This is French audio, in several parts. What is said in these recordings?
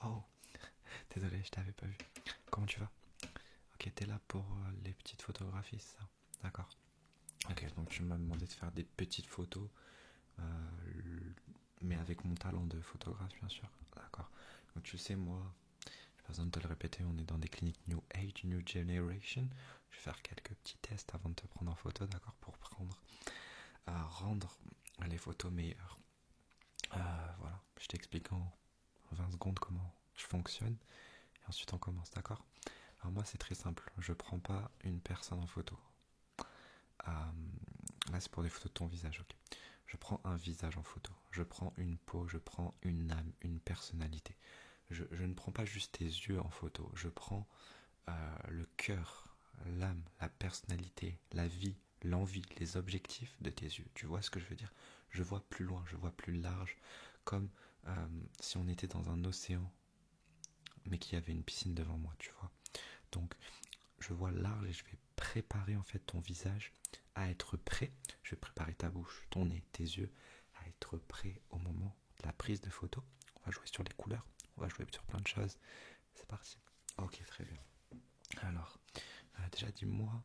Oh, désolé, je t'avais pas vu. Comment tu vas? Ok, t'es là pour les petites photographies, c'est ça? D'accord. Ok, donc tu m'as demandé de faire des petites photos, mais avec mon talent de photographe, bien sûr. D'accord. Donc tu le sais, moi, j'ai pas besoin de te le répéter, on est dans des cliniques New Age, New Generation. Je vais faire quelques petits tests avant de te prendre en photo, d'accord, pour rendre les photos meilleures. Voilà, je t'explique en 20 secondes comment je fonctionne, et ensuite on commence, d'accord? Alors moi c'est très simple, je prends pas une personne en photo. Euh, Là c'est pour des photos de ton visage, ok. Je prends un visage en photo, je prends une peau, je prends une âme, une personnalité. Je ne prends pas juste tes yeux en photo, je prends le cœur, l'âme, la personnalité, la vie, l'envie, les objectifs de tes yeux. Tu vois ce que je veux dire? Je vois plus loin, je vois plus large, comme si on était dans un océan, mais qu'il y avait une piscine devant moi, tu vois. Donc, je vois large et je vais préparer en fait ton visage à être prêt. Je vais préparer ta bouche, ton nez, tes yeux à être prêt au moment de la prise de photo. On va jouer sur les couleurs, on va jouer sur plein de choses. C'est parti. Ok, très bien. Alors, déjà dis-moi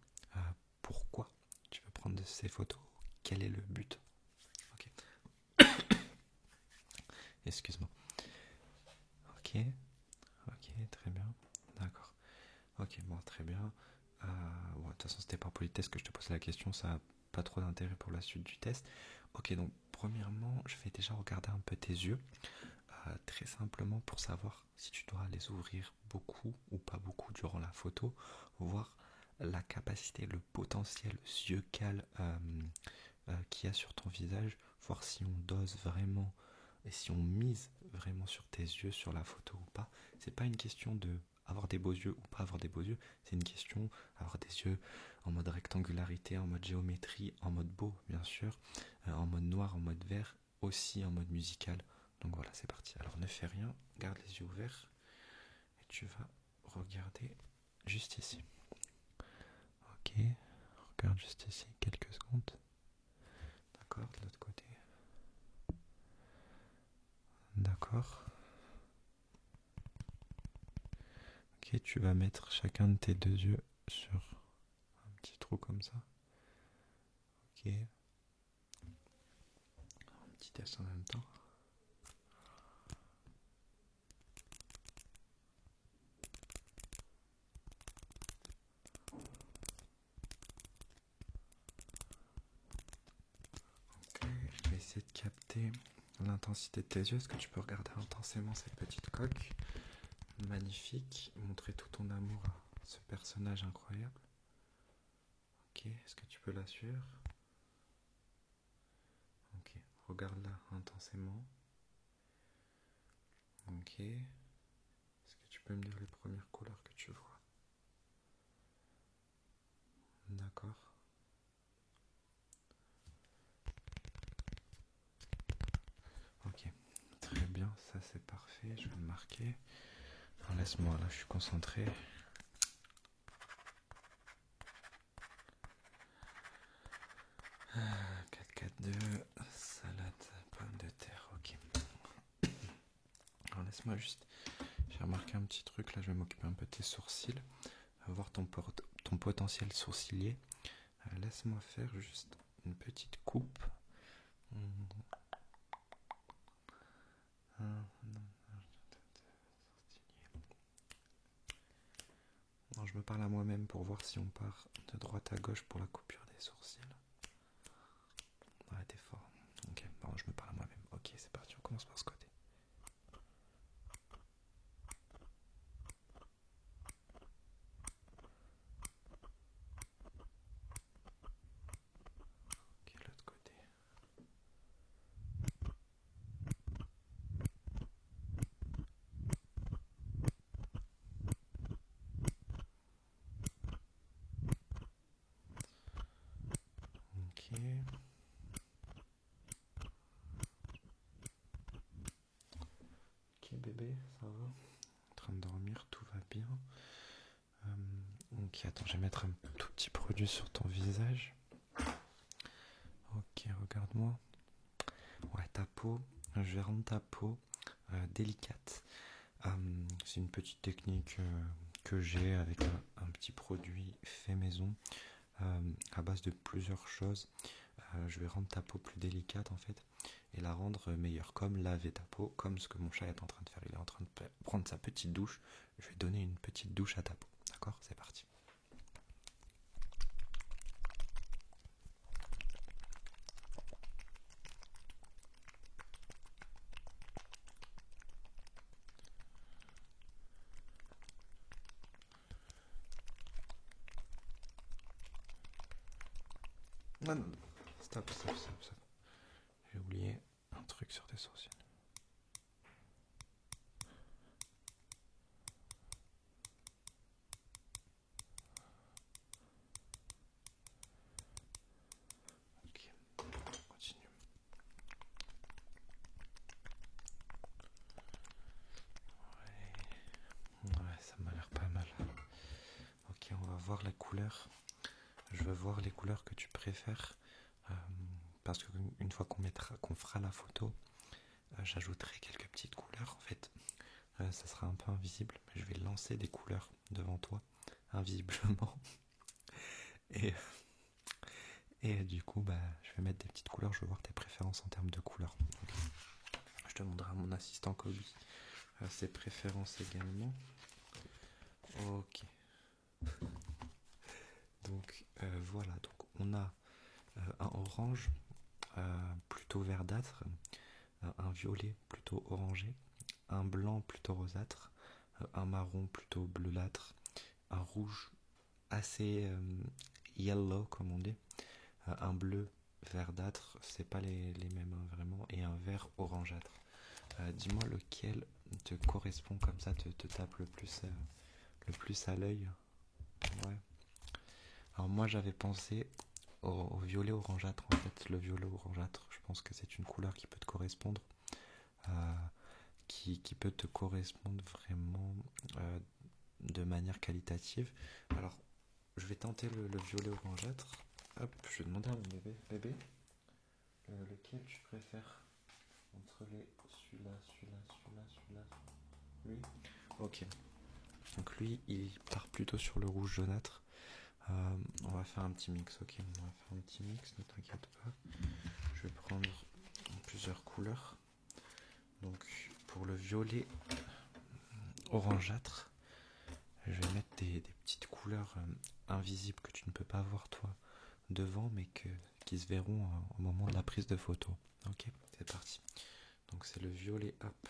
pourquoi tu veux prendre ces photos. Quel est le but? Ok. Excuse-moi. Ok, ok, très bien. D'accord. Ok, bon, très bien. Bon, de toute façon, c'était par politesse que je te pose la question, ça n'a pas trop d'intérêt pour la suite du test. Ok, donc premièrement, je vais déjà regarder un peu tes yeux, très simplement pour savoir si tu dois les ouvrir beaucoup ou pas beaucoup durant la photo, voir la capacité, le potentiel yeux-cal qu'il y a sur ton visage, voir si on dose vraiment et si on mise vraiment sur tes yeux sur la photo ou pas. C'est pas une question de avoir des beaux yeux ou pas avoir des beaux yeux, c'est une question avoir des yeux en mode rectangularité, en mode géométrie, en mode beau bien sûr, en mode noir, en mode vert, aussi en mode musical. Donc voilà, c'est parti. Alors ne fais rien, garde les yeux ouverts et tu vas regarder juste ici. Ok, regarde juste ici quelques secondes. D'accord, de l'autre côté. D'accord. Ok, tu vas mettre chacun de tes deux yeux sur un petit trou comme ça. Ok. Un petit test en même temps. Ok, je vais essayer de capter l'intensité de tes yeux. Est-ce que tu peux regarder intensément cette petite coque? Magnifique. Montrer tout ton amour à ce personnage incroyable. Ok, est-ce que tu peux la suivre? Ok, regarde-la intensément. Ok. Est-ce que tu peux me dire les premières couleurs que tu vois? D'accord. Ok, très bien, ça c'est parfait, je vais le marquer. Alors, laisse-moi, là je suis concentré. 4-4-2, salade, pomme de terre, ok. Alors laisse-moi juste, j'ai remarqué un petit truc, là je vais m'occuper un peu de tes sourcils, voir ton potentiel sourcilier. Laisse-moi faire juste une petite coupe. Non, je me parle à moi-même pour voir si on part de droite à gauche pour la coupure des sourcils. Ouais, t'es fort. Ok, pardon, je me parle à moi-même. Ok, c'est parti, on commence par ce côté. Ok, l'autre côté. Ok. Ok, bébé, ça va? En train de dormir, tout va bien. Ok, attends, je vais mettre un tout petit produit sur ton visage. Ok, regarde-moi. ta peau, je vais rendre ta peau délicate. C'est une petite technique que j'ai avec un petit produit fait maison à base de plusieurs choses. Je vais rendre ta peau plus délicate en fait et la rendre meilleure, comme laver ta peau, comme ce que mon chat est en train de faire. Il est en train de prendre sa petite douche. Je vais donner une petite douche à ta peau. D'accord? C'est parti. Non, non, non. Stop. J'ai oublié un truc sur tes sourcils. Ok, on continue. Ouais, ça m'a l'air pas mal. Ok, on va voir la couleur. Je veux voir les couleurs que tu préfères. Parce qu'une fois qu'on fera la photo, j'ajouterai quelques petites couleurs. En fait, ça sera un peu invisible, mais je vais lancer des couleurs devant toi, invisiblement. Et, et du coup, je vais mettre des petites couleurs. Je veux voir tes préférences en termes de couleurs. Donc, je demanderai à mon assistant Kobe ses préférences également. Ok. Donc voilà, donc on a un orange plutôt verdâtre, un violet plutôt orangé, un blanc plutôt rosâtre, un marron plutôt bleuâtre, un rouge assez yellow comme on dit, un bleu verdâtre, c'est pas les mêmes hein, vraiment, et un vert orangeâtre. Dis-moi lequel te correspond comme ça, te tape le plus à l'œil. Ouais. Alors moi j'avais pensé au violet orangeâtre en fait. Le violet orangeâtre, je pense que c'est une couleur qui peut te correspondre, qui peut te correspondre vraiment de manière qualitative. Alors je vais tenter le violet orangeâtre. Hop, je vais demander à mon bébé, lequel tu préfères entre celui-là, lui. Ok. Donc lui, il part plutôt sur le rouge jaunâtre. On va faire un petit mix, ok. On va faire un petit mix, ne t'inquiète pas. Je vais prendre plusieurs couleurs. Donc pour le violet orangeâtre, je vais mettre des petites couleurs invisibles que tu ne peux pas voir toi devant, mais qui se verront au moment de la prise de photo. Ok, c'est parti. Donc c'est le violet, hop.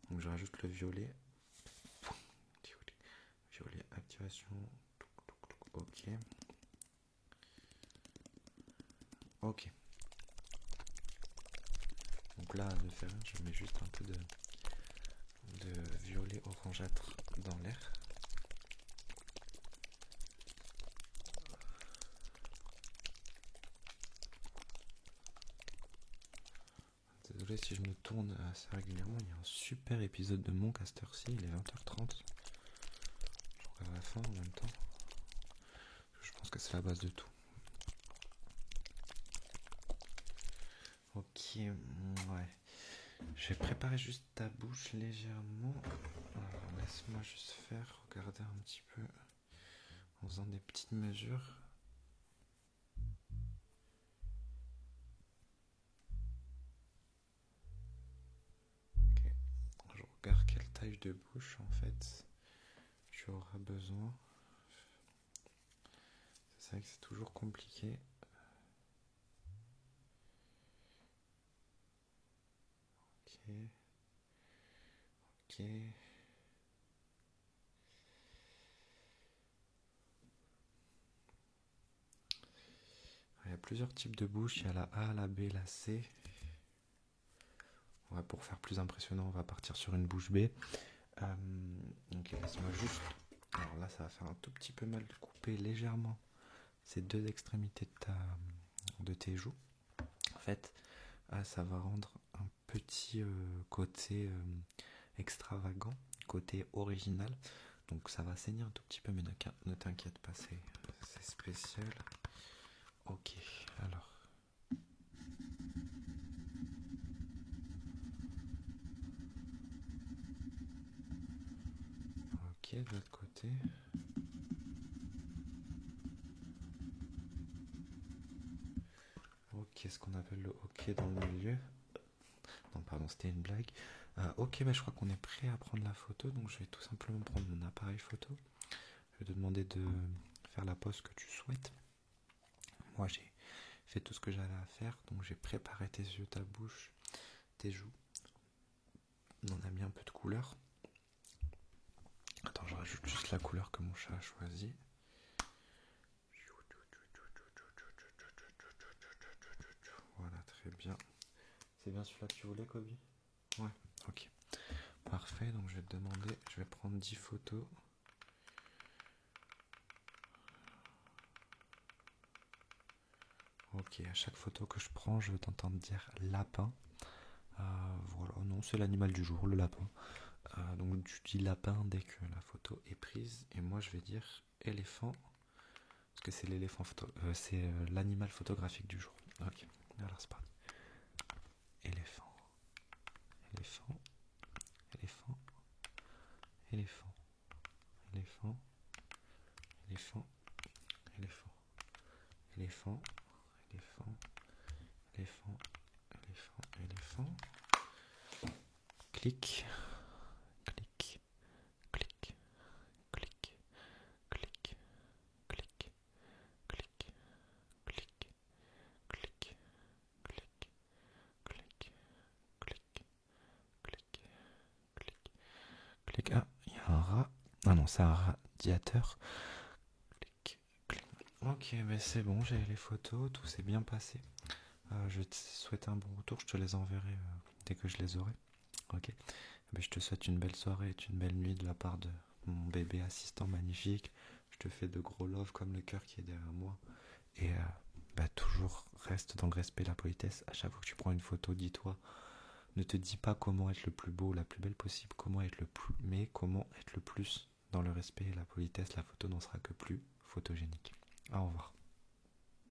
Donc je rajoute le violet. Violet, activation. Ok. Ok. Donc là, ne fais rien, je mets juste un peu de violet orangeâtre dans l'air. Désolé si je me tourne assez régulièrement, il y a un super épisode de Monk à cette heure-ci, il est 20h30. Je regarde la fin en même temps. Je pense que c'est la base de tout. Ok, ouais. Je vais préparer juste ta bouche légèrement. Alors, laisse-moi juste faire, regarder un petit peu en faisant des petites mesures. Ok, je regarde quelle taille de bouche en fait tu auras besoin. C'est vrai que c'est toujours compliqué. Ok. Ok. Il y a plusieurs types de bouches. Il y a la A, la B, la C. Ouais, pour faire plus impressionnant, on va partir sur une bouche B. Donc laisse-moi juste. Alors là, ça va faire un tout petit peu mal de couper légèrement ces deux extrémités de tes joues. En fait, ça va rendre un petit côté extravagant, côté original. Donc ça va saigner un tout petit peu, mais ne t'inquiète pas, c'est spécial. Ok, alors ce qu'on appelle le hockey dans le milieu. Non, pardon, c'était une blague. Ok, bah, je crois qu'on est prêt à prendre la photo, donc je vais tout simplement prendre mon appareil photo. Je vais te demander de faire la pose que tu souhaites. Moi, j'ai fait tout ce que j'avais à faire, donc j'ai préparé tes yeux, ta bouche, tes joues. On a mis un peu de couleur. Attends, je rajoute juste la couleur que mon chat a choisie. Voilà, très bien. C'est bien celui-là que tu voulais, Kobe? Ouais, ok. Parfait, donc je vais te demander, je vais prendre 10 photos. Ok, à chaque photo que je prends, je veux t'entendre dire lapin. Voilà, non, c'est l'animal du jour, le lapin. Donc tu dis lapin dès que la photo est prise, et moi je vais dire éléphant, parce que c'est l'éléphant c'est l'animal photographique du jour. Ok, alors c'est parti. Éléphant, éléphant, éléphant, éléphant, éléphant, éléphant, éléphant, éléphant, éléphant, éléphant, éléphant, éléphant. Clic, clic, clic, clic, clic, clic, clic, clic, clic, clic, clic, clic, clic, clic, clic. Ah, il y a un rat. Ah non, c'est un radiateur. Clic, clic. Ok, mais c'est bon, j'ai les photos, tout s'est bien passé. Je te souhaite un bon retour, je te les enverrai dès que je les aurai. Ok. Mais je te souhaite une belle soirée et une belle nuit de la part de mon bébé assistant magnifique. Je te fais de gros love comme le cœur qui est derrière moi. Et toujours reste dans le respect et la politesse. À chaque fois que tu prends une photo, dis-toi, ne te dis pas comment être le plus beau, la plus belle possible, comment être le plus, mais comment être le plus dans le respect et la politesse. La photo n'en sera que plus photogénique. Au revoir.